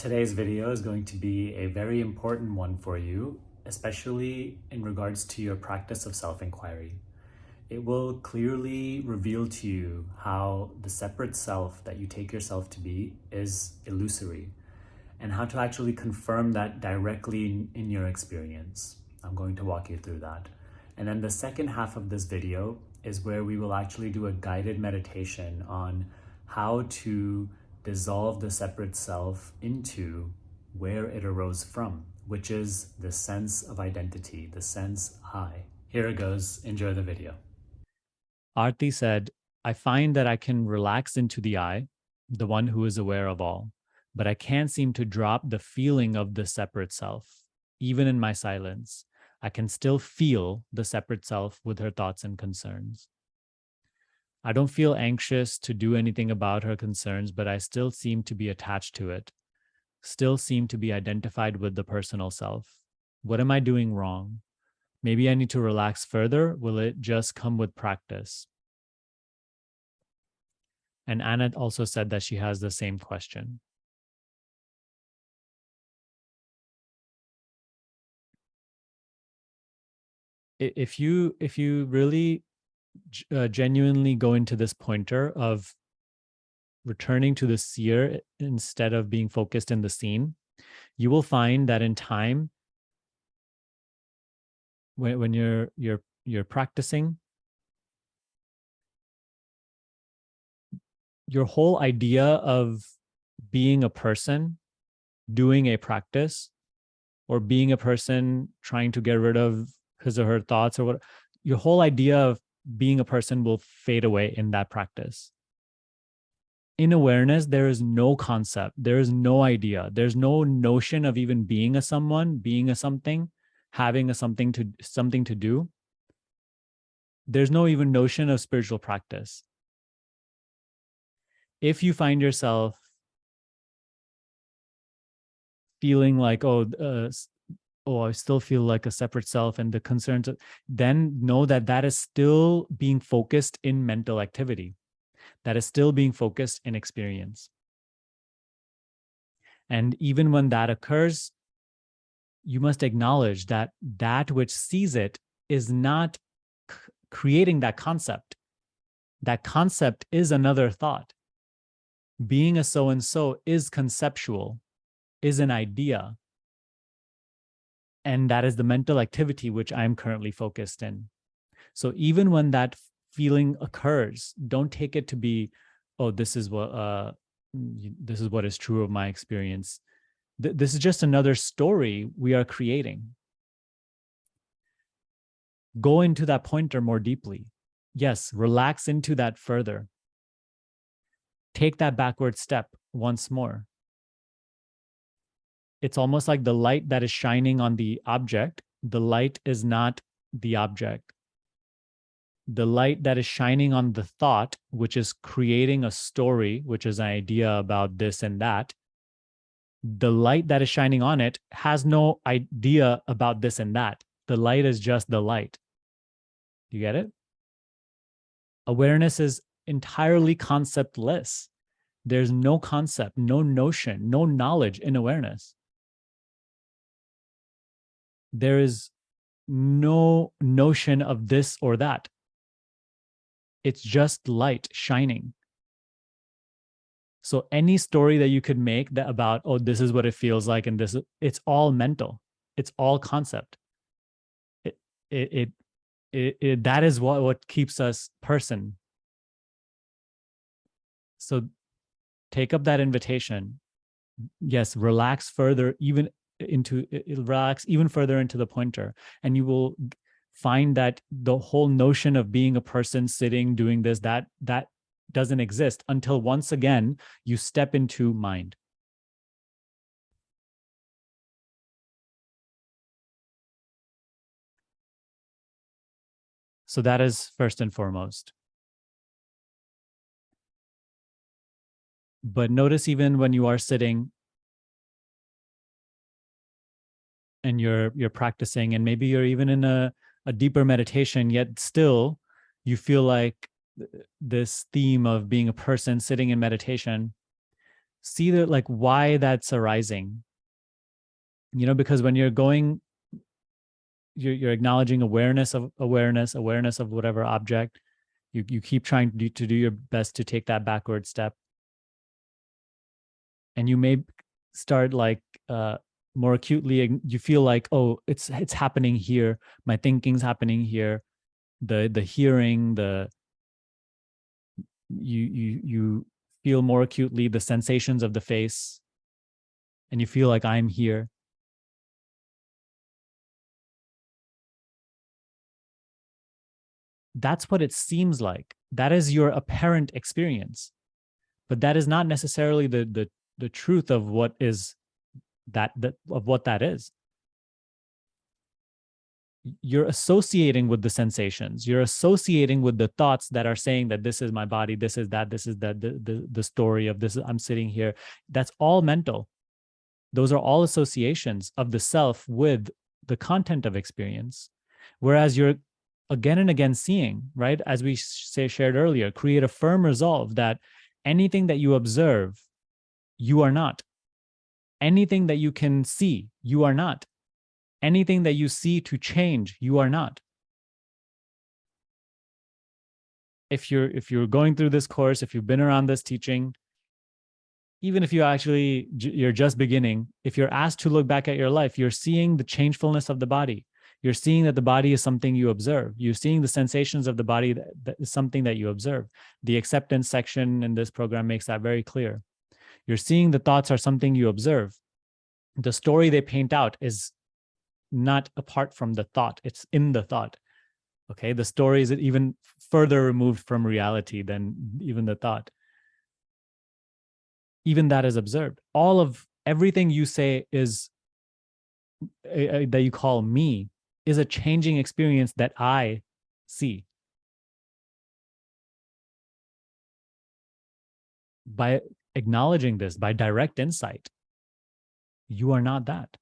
Today's video is going to be a very important one for you, especially in regards to your practice of self-inquiry. It will clearly reveal to you how the separate self that you take yourself to be is illusory, and how to actually confirm that directly in your experience. I'm going to walk you through that. And then the second half of this video is where we will actually do a guided meditation on how to dissolve the separate self into where it arose from, which is the sense of identity, the sense I. Here it goes. Enjoy the video. Arti said, I find that I can relax into the I, the one who is aware of all, but I can't seem to drop the feeling of the separate self. Even in my silence, I can still feel the separate self with her thoughts and concerns. I don't feel anxious to do anything about her concerns, but I still seem to be attached to it, still seem to be identified with the personal self. What am I doing wrong? Maybe I need to relax further. Will it just come with practice? And Anna also said that she has the same question. If you really genuinely go into this pointer of returning to the seer instead of being focused in the scene, you will find that in time, when you're practicing, your whole idea of being a person doing a practice, or being a person trying to get rid of his or her thoughts, or what, your whole idea of being a person will fade away in that practice. In awareness, there is no concept, there is no idea, there's no notion of even being a someone, being a something, having a something to do. There's no even notion of spiritual practice. If you find yourself feeling like, I still feel like a separate self, and the concerns, then know that that is still being focused in mental activity. That is still being focused in experience. And even when that occurs, you must acknowledge that that which sees it is not creating that concept. That concept is another thought. Being a so-and-so is conceptual, is an idea. And that is the mental activity which I'm currently focused in. So even when that feeling occurs, don't take it to be, this is what is true of my experience. This is just another story we are creating. Go into that pointer more deeply. Yes, relax into that further. Take that backward step once more. It's almost like the light that is shining on the object. The light is not the object. The light that is shining on the thought, which is creating a story, which is an idea about this and that, the light that is shining on it has no idea about this and that. The light is just the light. You get it? Awareness is entirely conceptless. There's no concept, no notion, no knowledge in awareness. There is no notion of this or that. It's just light shining. So any story that you could make that about, this is what it feels like, and it's all mental. It's all concept. That is what keeps us person. So take up that invitation. Yes, relax further, relax even further into the pointer, and you will find that the whole notion of being a person sitting doing this, that doesn't exist until once again you step into mind. So that is first and foremost. But notice, even when you are sitting and you're practicing, and maybe you're even in a deeper meditation, yet still you feel like this theme of being a person sitting in meditation, See that, like, why that's arising. Because when you're acknowledging awareness of whatever object. You keep trying to do your best to take that backward step, and you may start like more acutely. You feel like, oh, it's happening here. My thinking's happening here. The hearing, you feel more acutely the sensations of the face, and you feel like I'm here. That's what it seems like. That is your apparent experience, but that is not necessarily the truth of what is of what that is. You're associating with the sensations. You're associating with the thoughts that are saying that this is my body, this is that, the story of this. I'm sitting here. That's all mental. Those are all associations of the self with the content of experience. Whereas you're again and again seeing, right? As we shared earlier, create a firm resolve that anything that you observe, you are not. Anything that you can see, you are not. Anything that you see to change, you are not. If you're going through this course, if you've been around this teaching, even if you're just beginning, if you're asked to look back at your life, you're seeing the changefulness of the body. You're seeing that the body is something you observe. You're seeing the sensations of the body that is something that you observe. The acceptance section in this program makes that very clear. You're seeing the thoughts are something you observe. The story they paint out is not apart from the thought. It's in the thought. Okay, the story is even further removed from reality than even the thought. Even that is observed. All of everything you say is that you call me is a changing experience that I see. By acknowledging this, by direct insight, you are not that.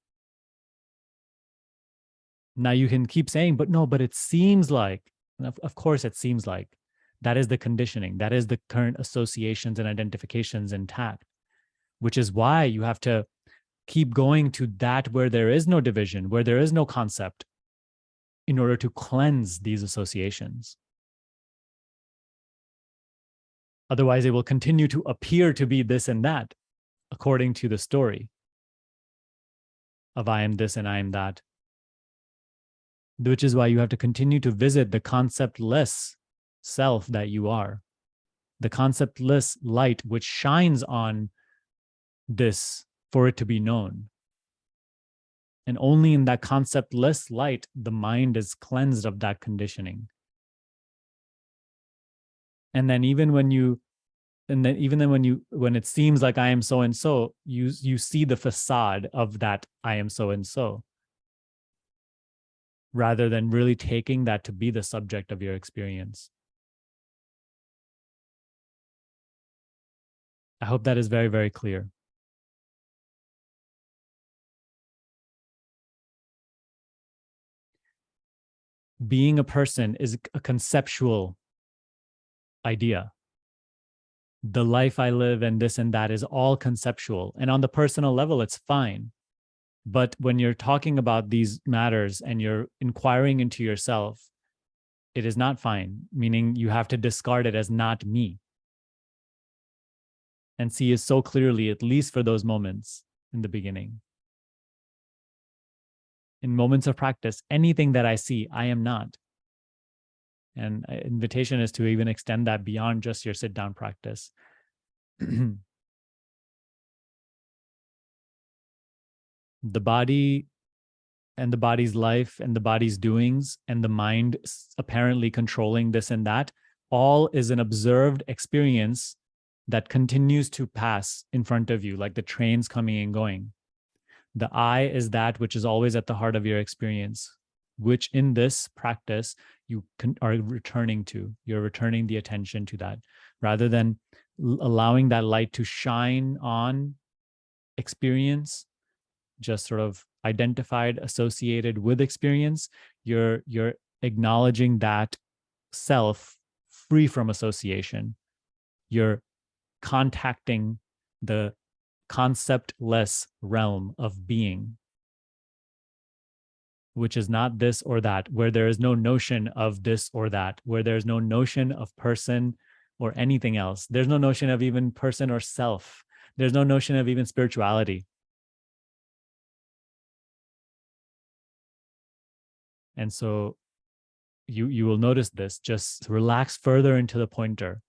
Now you can keep saying, but it seems like, of course it seems like. That is the conditioning. That is the current associations and identifications intact, which is why you have to keep going to that where there is no division, where there is no concept, in order to cleanse these associations. Otherwise, it will continue to appear to be this and that, according to the story of I am this and I am that. Which is why you have to continue to visit the conceptless self that you are, the conceptless light which shines on this for it to be known. And only in that conceptless light, the mind is cleansed of that conditioning. And then when it seems like I am so and so, you see the facade of that I am so and so, rather than really taking that to be the subject of your experience. I hope that is very, very clear. Being a person is a conceptual idea. The life I live and this and that is all conceptual. And on the personal level, it's fine. But when you're talking about these matters and you're inquiring into yourself, it is not fine, meaning you have to discard it as not me. And see it so clearly, at least for those moments in the beginning. In moments of practice, anything that I see, I am not. And invitation is to even extend that beyond just your sit-down practice. The body and the body's life and the body's doings and the mind apparently controlling this and that, all is an observed experience that continues to pass in front of you, like the trains coming and going. The I is that which is always at the heart of your experience, which in this practice you are returning to. You're returning the attention to that, rather than allowing that light to shine on experience, just sort of identified, associated with experience. You're acknowledging that self free from association. You're contacting the conceptless realm of being, which is not this or that, where there is no notion of this or that, where there's no notion of person or anything else. There's no notion of even person or self. There's no notion of even spirituality. And so you will notice this. Just relax further into the pointer.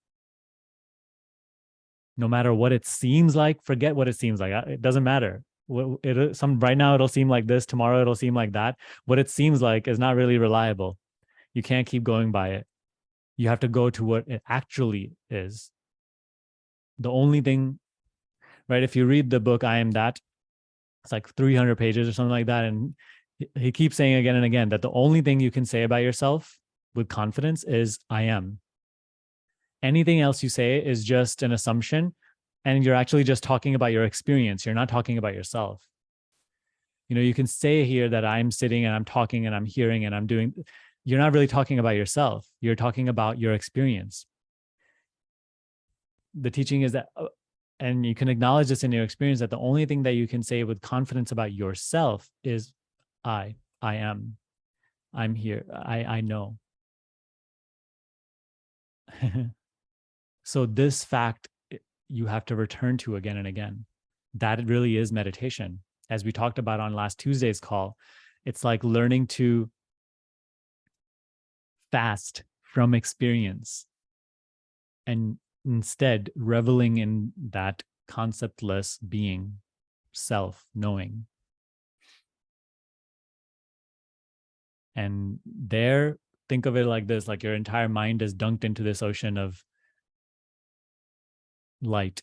No matter what it seems like, forget what it seems like. It doesn't matter. Right now it'll seem like this, tomorrow it'll seem like that. What it seems like is not really reliable. You can't keep going by it. You have to go to what it actually is. The only thing, right? If you read the book I Am That, it's like 300 pages or something like that, and he keeps saying again and again that the only thing you can say about yourself with confidence is I am. Anything else you say is just an assumption, and you're actually just talking about your experience. You're not talking about yourself. You can say here that I'm sitting and I'm talking and I'm hearing and I'm doing. You're not really talking about yourself. You're talking about your experience. The teaching is that, and you can acknowledge this in your experience, that the only thing that you can say with confidence about yourself is I am, I'm here, I know. So this fact you have to return to again and again. That really is meditation. As we talked about on last Tuesday's call, it's like learning to fast from experience and instead reveling in that conceptless being, self, knowing. And there, think of it like this, like your entire mind is dunked into this ocean of light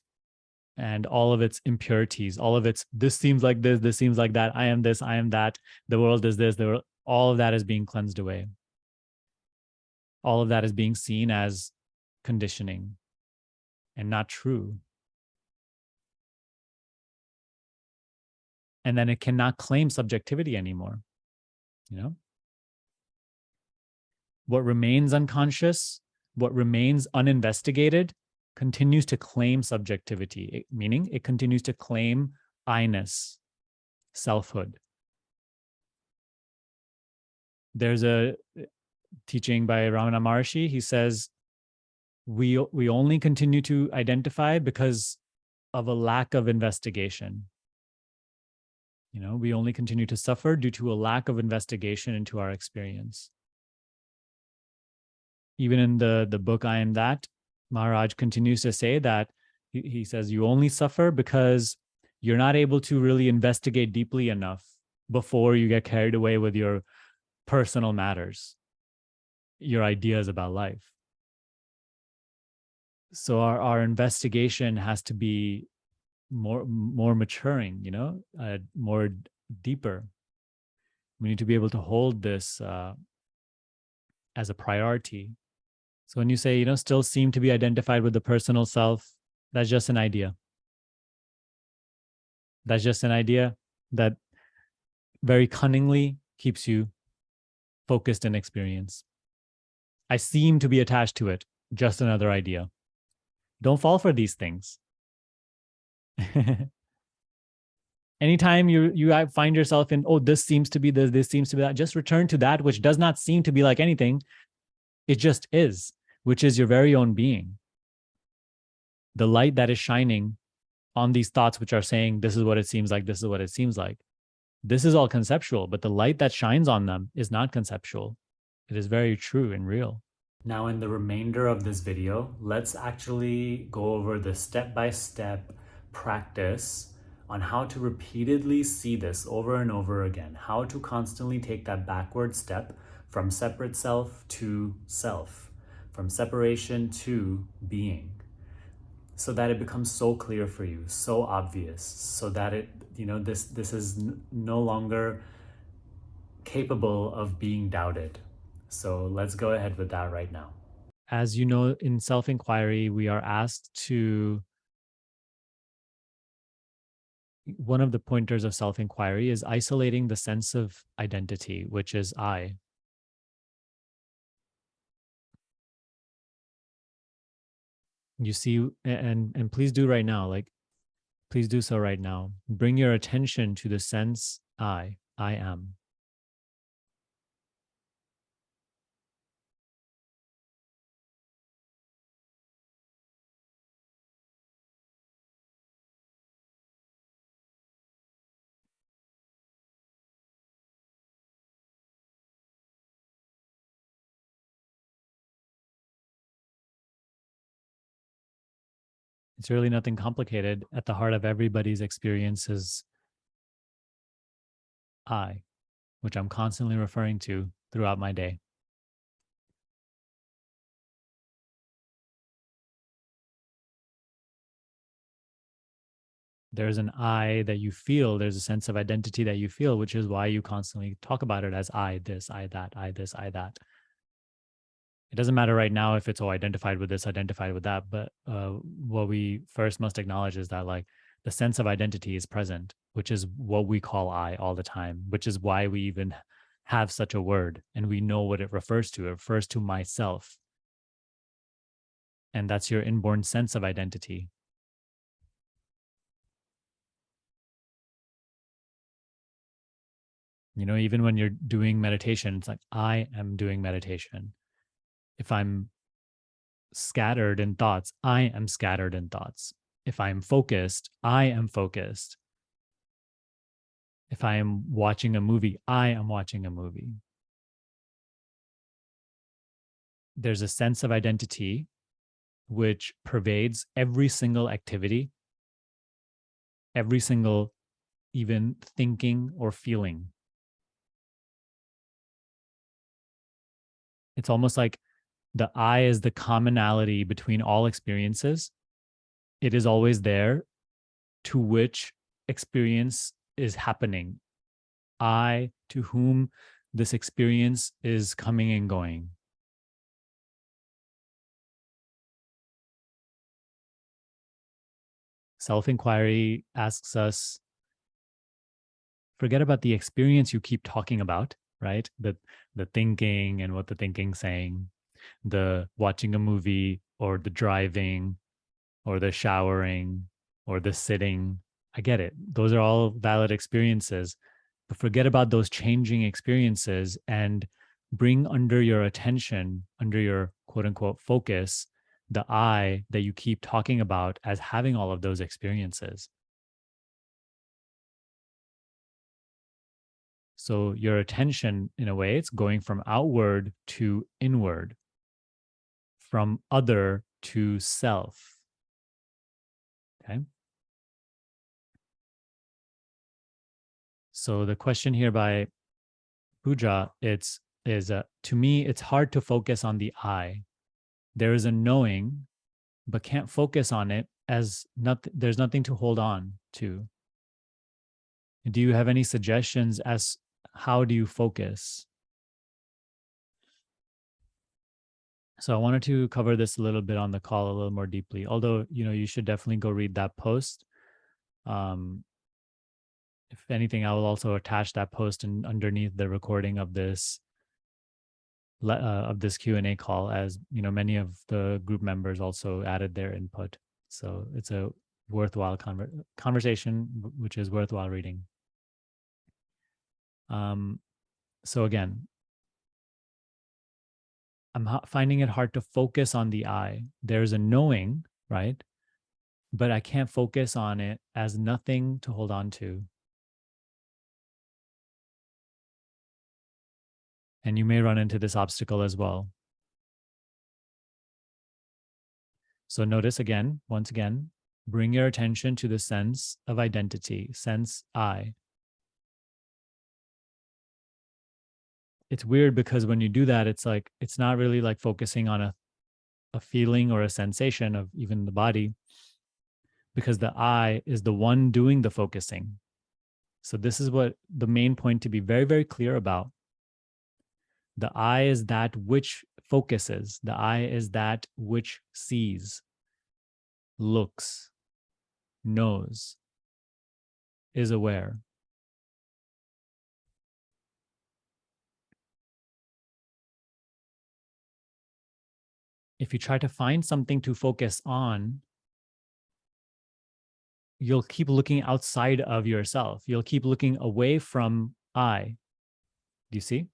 and all of its impurities, all of its, this seems like this seems like that, I am this, I am that, the world is this, all of that is being cleansed away. All of that is being seen as conditioning and not true. And then it cannot claim subjectivity anymore. What remains unconscious, what remains uninvestigated, continues to claim subjectivity, meaning it continues to claim I-ness, selfhood. There's a teaching by Ramana Maharshi. He says, we only continue to identify because of a lack of investigation. We only continue to suffer due to a lack of investigation into our experience. Even in the book I Am That, Maharaj continues to say that he says you only suffer because you're not able to really investigate deeply enough before you get carried away with your personal matters, your ideas about life. So our investigation has to be more maturing, more deeper. We need to be able to hold this as a priority. So when you say, still seem to be identified with the personal self, that's just an idea. That's just an idea that very cunningly keeps you focused in experience. I seem to be attached to it, just another idea. Don't fall for these things. Anytime you find yourself in, oh, this seems to be this seems to be that, just return to that which does not seem to be like anything. It just is, which is your very own being. The light that is shining on these thoughts, which are saying, this is what it seems like, this is what it seems like. This is all conceptual, but the light that shines on them is not conceptual. It is very true and real. Now, in the remainder of this video, let's actually go over the step-by-step practice on how to repeatedly see this over and over again, how to constantly take that backward step from separate self to self, from separation to being, so that it becomes so clear for you, so obvious, so that this is no longer capable of being doubted. So let's go ahead with that right now. As you know, in self-inquiry, we are asked to, one of the pointers of self-inquiry is isolating the sense of identity, which is I. You see, and please do right now, like Please do so right now. Bring your attention to the sense I am. It's really nothing complicated. At the heart of everybody's experience is I, which I'm constantly referring to throughout my day. There's an I that you feel, there's a sense of identity that you feel, which is why you constantly talk about it as I this, I that, I this, I that. It doesn't matter right now if it's identified with this, identified with that, but what we first must acknowledge is that like the sense of identity is present, which is what we call I all the time, which is why we even have such a word and we know what it refers to. It refers to myself. And that's your inborn sense of identity. You know, even when you're doing meditation, it's like, I am doing meditation. If I'm scattered in thoughts, I am scattered in thoughts. If I'm focused, I am focused. If I am watching a movie, I am watching a movie. There's a sense of identity which pervades every single activity, every single even thinking or feeling. It's almost like the I is the commonality between all experiences. It is always there to which experience is happening. I to whom this experience is coming and going. Self inquiry asks us, forget about the experience you keep talking about, right? The thinking and what the thinking's saying, the watching a movie or the driving or the showering or the sitting. I get it. Those are all valid experiences, but forget about those changing experiences and bring under your attention, under your quote unquote focus, the I that you keep talking about as having all of those experiences. So your attention, in a way, it's going from outward to inward, from other to self. Okay. So the question here by Puja, it's is to me, it's hard to focus on the I. There is a knowing, but can't focus on it as nothing. There's nothing to hold on to. Do you have any suggestions as how do you focus? So I wanted to cover this a little bit on the call a little more deeply. Although you should definitely go read that post. Um, if anything, I will also attach that post and underneath the recording of this Q&A call, as many of the group members also added their input. So it's a worthwhile conversation, which is worthwhile reading. So again, I'm finding it hard to focus on the I. There's a knowing, right? But I can't focus on it as nothing to hold on to. And you may run into this obstacle as well. So notice again, once again, bring your attention to the sense of identity, sense I. It's weird because when you do that, it's like, it's not really like focusing on a feeling or a sensation of even the body, because the I is the one doing the focusing. So this is what the main point to be very, very clear about. The I is that which focuses. The I is that which sees, looks, knows, is aware. If you try to find something to focus on, you'll keep looking outside of yourself. You'll keep looking away from I. Do you see?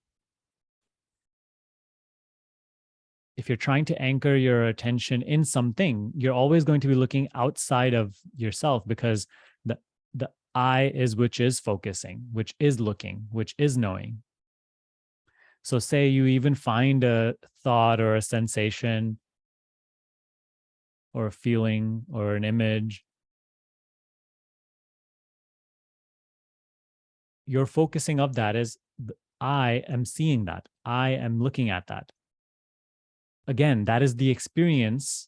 If you're trying to anchor your attention in something, you're always going to be looking outside of yourself, because the the I is which is focusing, which is looking, which is knowing. So say you even find a thought or a sensation or a feeling or an image, your focusing of that is, I am seeing that. I am looking at that. Again, that is the experience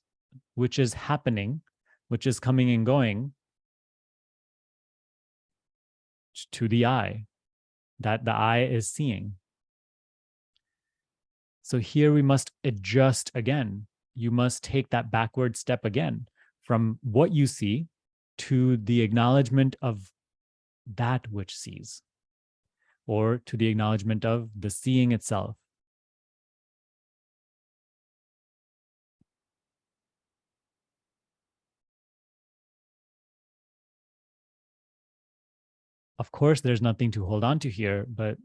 which is happening, which is coming and going to the I, that the I is seeing. So here we must adjust again. You must take that backward step again from what you see to the acknowledgement of that which sees, or to the acknowledgement of the seeing itself. Of course, there's nothing to hold on to here, but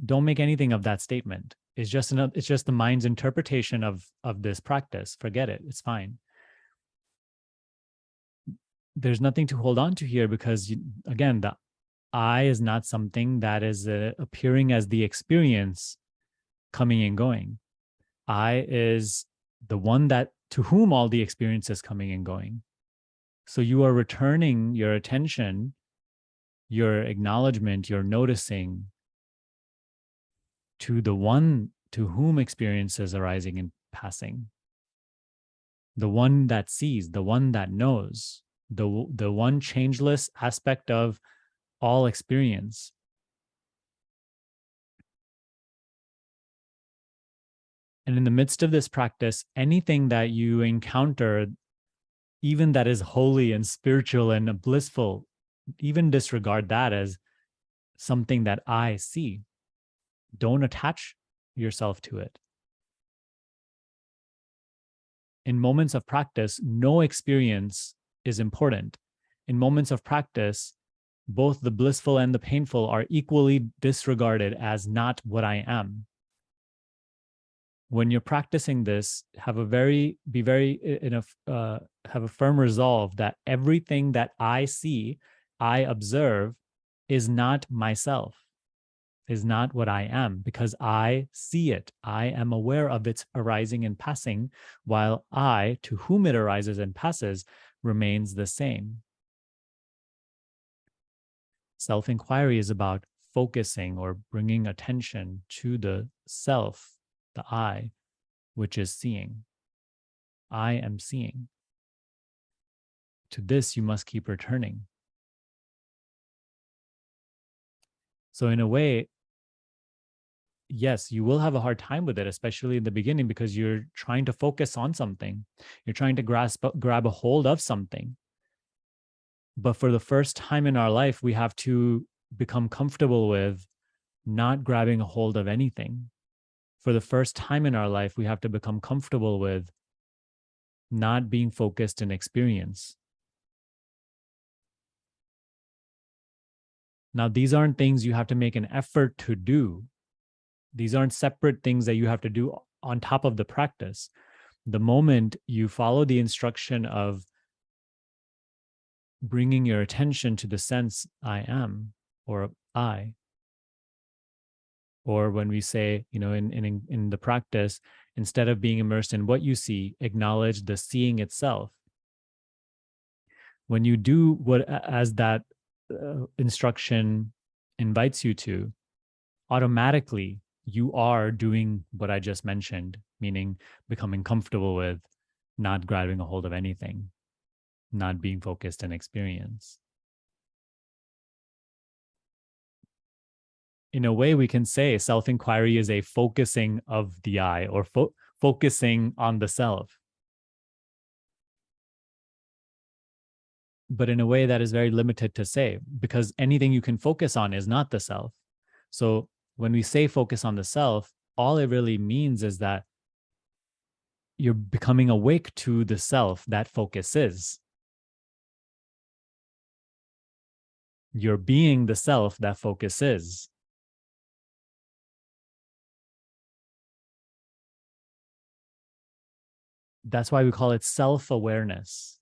don't make anything of that statement. It's just the mind's interpretation of this practice. Forget it. It's fine. There's nothing to hold on to here, because again, the I is not something that is appearing as the experience coming and going. I is the one that to whom all the experience is coming and going. So you are returning your attention, your acknowledgement, your noticing to the one to whom experience is arising and passing, the one that sees, the one that knows, the one changeless aspect of all experience. And in the midst of this practice, anything that you encounter, even that is holy and spiritual and blissful, even disregard that as something that I see. Don't attach yourself to it. In moments of practice, no experience is important. In moments of practice, both the blissful and the painful are equally disregarded as not what I am. When you're practicing this, have a firm resolve that everything that I see, I observe, is not myself, is not what I am, because I see it. I am aware of its arising and passing, while I, to whom it arises and passes, remains the same. Self-inquiry is about focusing or bringing attention to the self, the I, which is seeing. I am seeing. To this, you must keep returning. So in a way, yes, you will have a hard time with it, especially in the beginning, because you're trying to focus on something. You're trying to grab a hold of something. But for the first time in our life, we have to become comfortable with not grabbing a hold of anything. For the first time in our life, we have to become comfortable with not being focused in experience. Now, these aren't things you have to make an effort to do. These aren't separate things that you have to do on top of the practice. The moment you follow the instruction of bringing your attention to the sense I am, or I, or when we say, in the practice, instead of being immersed in what you see, acknowledge the seeing itself. When you do what as that instruction invites you to, automatically you are doing what I just mentioned, meaning becoming comfortable with not grabbing a hold of anything, not being focused in experience. In a way, we can say self-inquiry is a focusing of the I, or focusing on the self. But in a way that is very limited to say, because anything you can focus on is not the self. So when we say focus on the self, all it really means is that you're becoming awake to the self that focus is. You're being the self that focus is. That's why we call it self-awareness.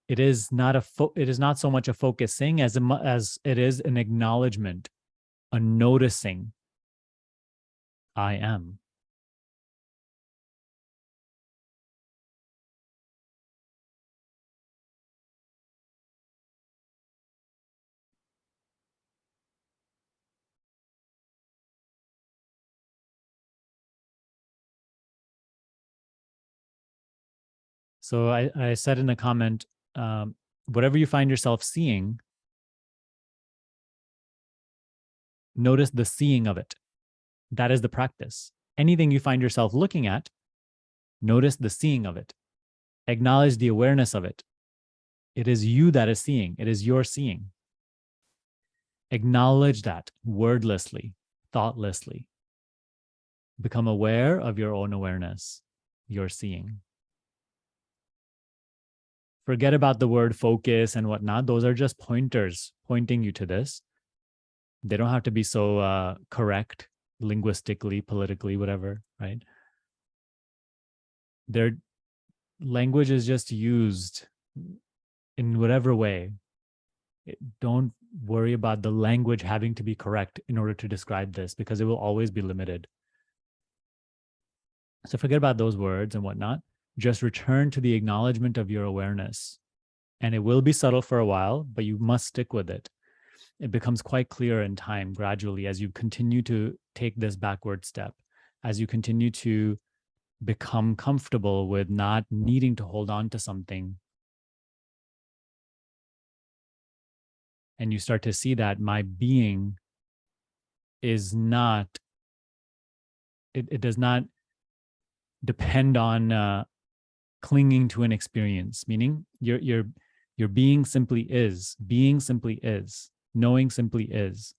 It is not it is not so much a focusing as it is an acknowledgement, a noticing. I am. So I said in the comment, whatever you find yourself seeing, notice the seeing of it. That is the practice. Anything you find yourself looking at, notice the seeing of it. Acknowledge the awareness of it. It is you that is seeing. It is your seeing. Acknowledge that wordlessly, thoughtlessly. Become aware of your own awareness, your seeing. Forget about the word focus and whatnot. Those are just pointers pointing you to this. They don't have to be so correct linguistically, politically, whatever, right? Their language is just used in whatever way. Don't worry about the language having to be correct in order to describe this, because it will always be limited. So forget about those words and whatnot. Just return to the acknowledgement of your awareness. And it will be subtle for a while, but you must stick with it. It becomes quite clear in time gradually as you continue to take this backward step, as you continue to become comfortable with not needing to hold on to something. And you start to see that my being is not, it does not depend on clinging to an experience, meaning your being simply is, knowing simply is.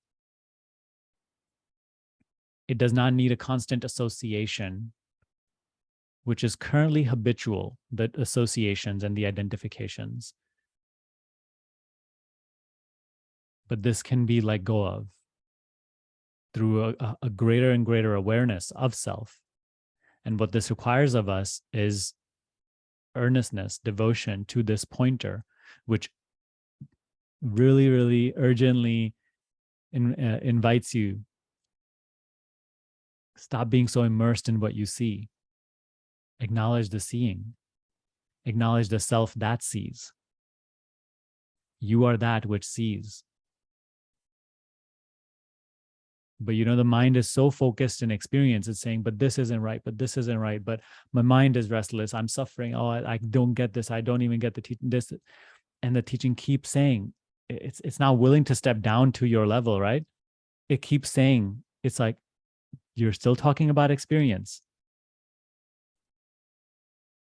It does not need a constant association, which is currently habitual, the associations and the identifications. But this can be let go of through a greater and greater awareness of self. And what this requires of us is earnestness, devotion to this pointer, which really, really urgently invites you. Stop being so immersed in what you see. Acknowledge the seeing. Acknowledge the self that sees. You are that which sees. But the mind is so focused in experience. It's saying, but this isn't right, but this isn't right, but my mind is restless. I'm suffering. Oh, I don't get this. I don't even get the teaching this. And the teaching keeps saying, it's not willing to step down to your level, right? It keeps saying, it's like, you're still talking about experience.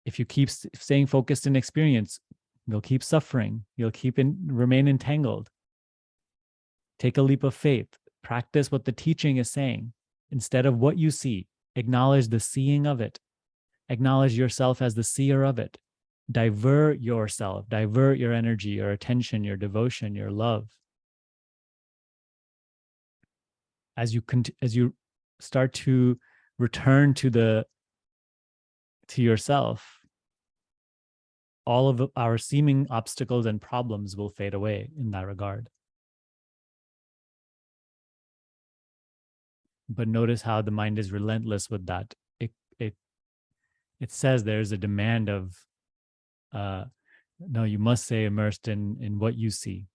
If you keep staying focused in experience, you'll keep suffering. You'll remain entangled. Take a leap of faith. Practice what the teaching is saying. Instead of what you see, acknowledge the seeing of it. Acknowledge yourself as the seer of it. Divert yourself, divert your energy, your attention, your devotion, your love. As you start to return to yourself, all of our seeming obstacles and problems will fade away in that regard. But notice how the mind is relentless with that. It says there's a demand of, no, you must stay immersed in what you see.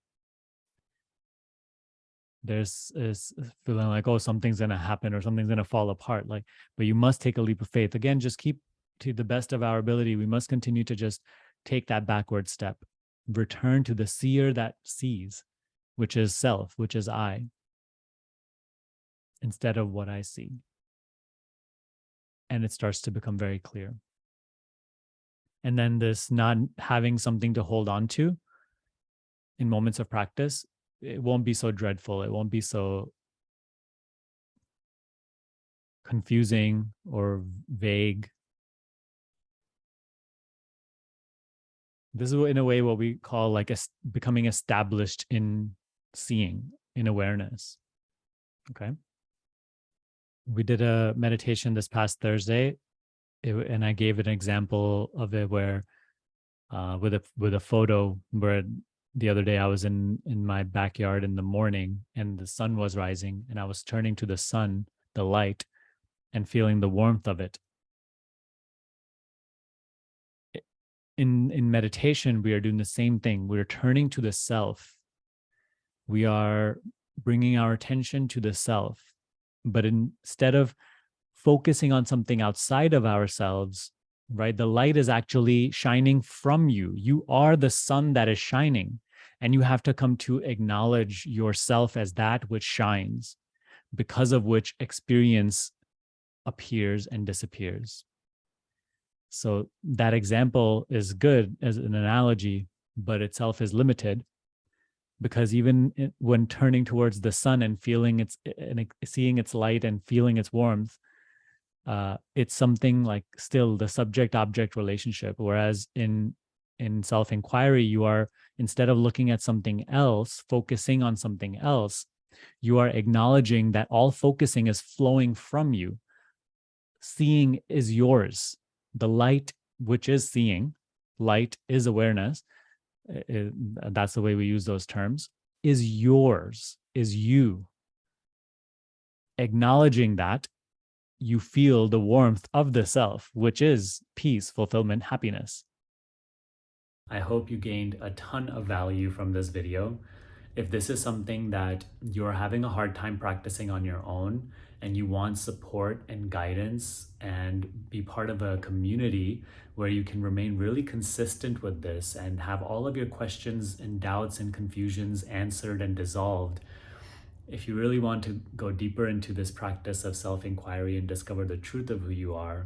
There's is feeling like, oh, something's going to happen or something's going to fall apart. But you must take a leap of faith. Again, just keep to the best of our ability. We must continue to just take that backward step. Return to the seer that sees, which is self, which is I, instead of what I see. And it starts to become very clear. And then this not having something to hold on to in moments of practice, it won't be so dreadful. It won't be so confusing or vague. This is in a way what we call like becoming established in seeing, in awareness. Okay. We did a meditation this past Thursday, and I gave an example of it where with a photo where the other day I was in my backyard in the morning and the sun was rising and I was turning to the sun, the light, and feeling the warmth of it. In meditation, we are doing the same thing. We're turning to the self. We are bringing our attention to the self. But instead of focusing on something outside of ourselves, right? The light is actually shining from you. You are the sun that is shining, and you have to come to acknowledge yourself as that which shines, because of which experience appears and disappears. So that example is good as an analogy, but itself is limited, because even when turning towards the sun and feeling its and seeing its light and feeling its warmth, it's something like still the subject object relationship. Whereas in self inquiry, you are, instead of looking at something else, focusing on something else, you are acknowledging that all focusing is flowing from you. Seeing is yours. The light, which is seeing, light is awareness. That's the way we use those terms, is yours, is you. Acknowledging that, you feel the warmth of the self, which is peace, fulfillment, happiness. I hope you gained a ton of value from this video. If this is something that you're having a hard time practicing on your own and you want support and guidance and be part of a community where you can remain really consistent with this and have all of your questions and doubts and confusions answered and dissolved, if you really want to go deeper into this practice of self-inquiry and discover the truth of who you are,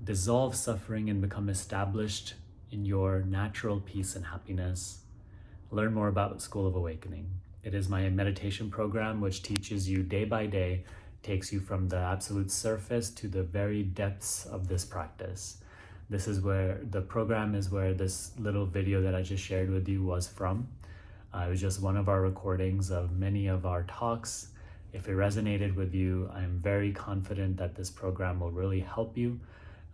dissolve suffering and become established in your natural peace and happiness, learn more about School of Awakening. It is my meditation program which teaches you day by day, takes you from the absolute surface to the very depths of this practice. This is where the program is, where this little video that I just shared with you was from. It was just one of our recordings of many of our talks. If it resonated with you, I'm very confident that this program will really help you,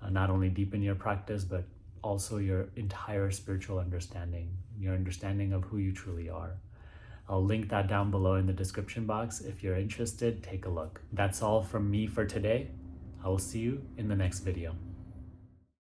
not only deepen your practice, but also your entire spiritual understanding, your understanding of who you truly are. I'll link that down below in the description box. If you're interested, take a look. That's all from me for today. I will see you in the next video.